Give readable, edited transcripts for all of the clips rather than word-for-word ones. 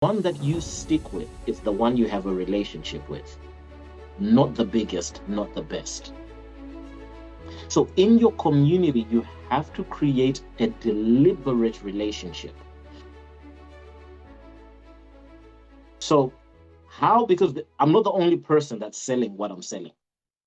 One that you stick with is the one you have a relationship with, not the biggest, not the best. So in your community, you have to create a deliberate relationship. So how? Because I'm not the only person that's selling what I'm selling,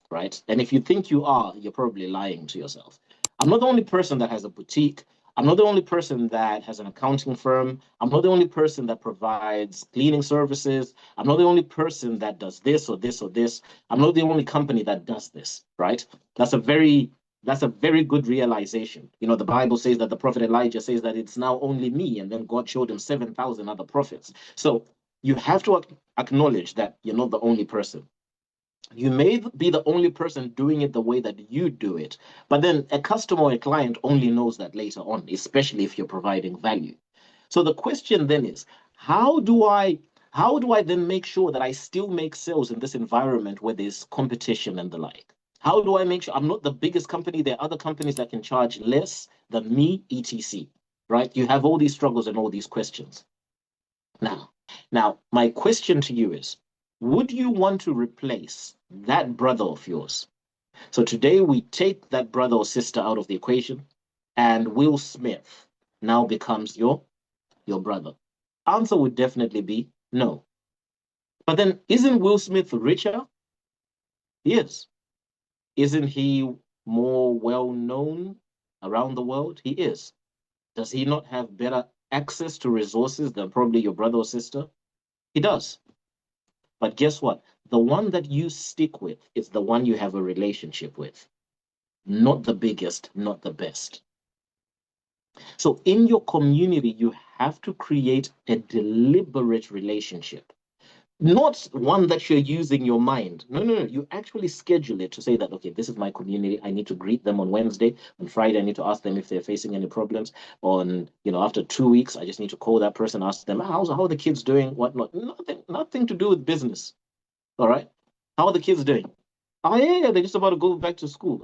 right? And if you think you are, you're probably lying to yourself. I'm not the only person that has a boutique. I'm not the only person that has an accounting firm. I'm not the only person that provides cleaning services. I'm not the only person that does this or this or this. I'm not the only company that does this, right? That's a very good realization. You know, the Bible says that the prophet Elijah says that it's now only me, and then God showed him 7,000 other prophets. So you have to acknowledge that you're not the only person. You may be the only person doing it the way that you do it, but then a customer or a client only knows that later on, especially if you're providing value. So the question then is, how do I then make sure that I still make sales in this environment where there's competition and the like? How do I make sure I'm not the biggest company? There are other companies that can charge less than me, etc. Right? You have all these struggles and all these questions. Now, my question to you is, would you want to replace that brother of yours? So today we take that brother or sister out of the equation, and Will Smith now becomes your brother. Answer would definitely be no. But then isn't Will Smith richer? He is. Isn't he more well known around the world? He is. Does he not have better access to resources than probably your brother or sister? He does. But guess what? The one that you stick with is the one you have a relationship with, not the biggest, not the best. So in your community, you have to create a deliberate relationship, not one that you're using your mind. No, no, no. You actually schedule it to say that, okay, this is my community. I need to greet them on Wednesday. On Friday, I need to ask them if they're facing any problems. After 2 weeks, I just need to call that person, ask them, how are the kids doing? Whatnot. Nothing to do with business. All right. How are the kids doing? Oh yeah, they're just about to go back to school.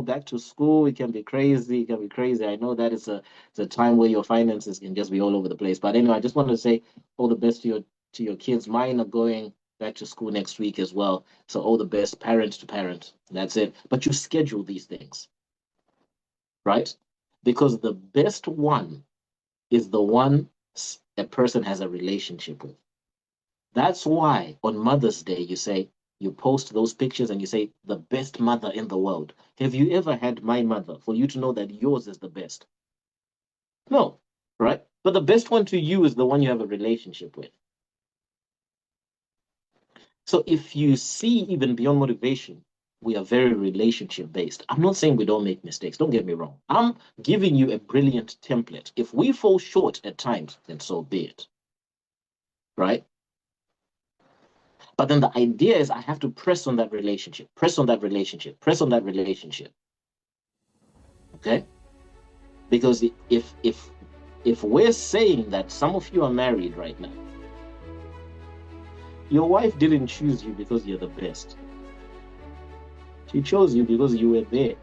Back to school, it can be crazy. It can be crazy. I know that it's a time where your finances can just be all over the place. But anyway, I just want to say all the best to your kids. Mine are going back to school next week as well. So all the best, parent to parent. That's it. But you schedule these things, right? Because the best one is the one a person has a relationship with. That's why on Mother's Day you post those pictures and you say the best mother in the world. Have you ever had my mother for you to know that yours is the best? No, right? But the best one to you is the one you have a relationship with. So if you see even beyond motivation, we are very relationship based. I'm not saying we don't make mistakes. Don't get me wrong. I'm giving you a brilliant template. If we fall short at times, then so be it. Right? But then the idea is I have to press on that relationship, press on that relationship, press on that relationship. Okay? Because if we're saying that some of you are married right now, your wife didn't choose you because you're the best. She chose you because you were there.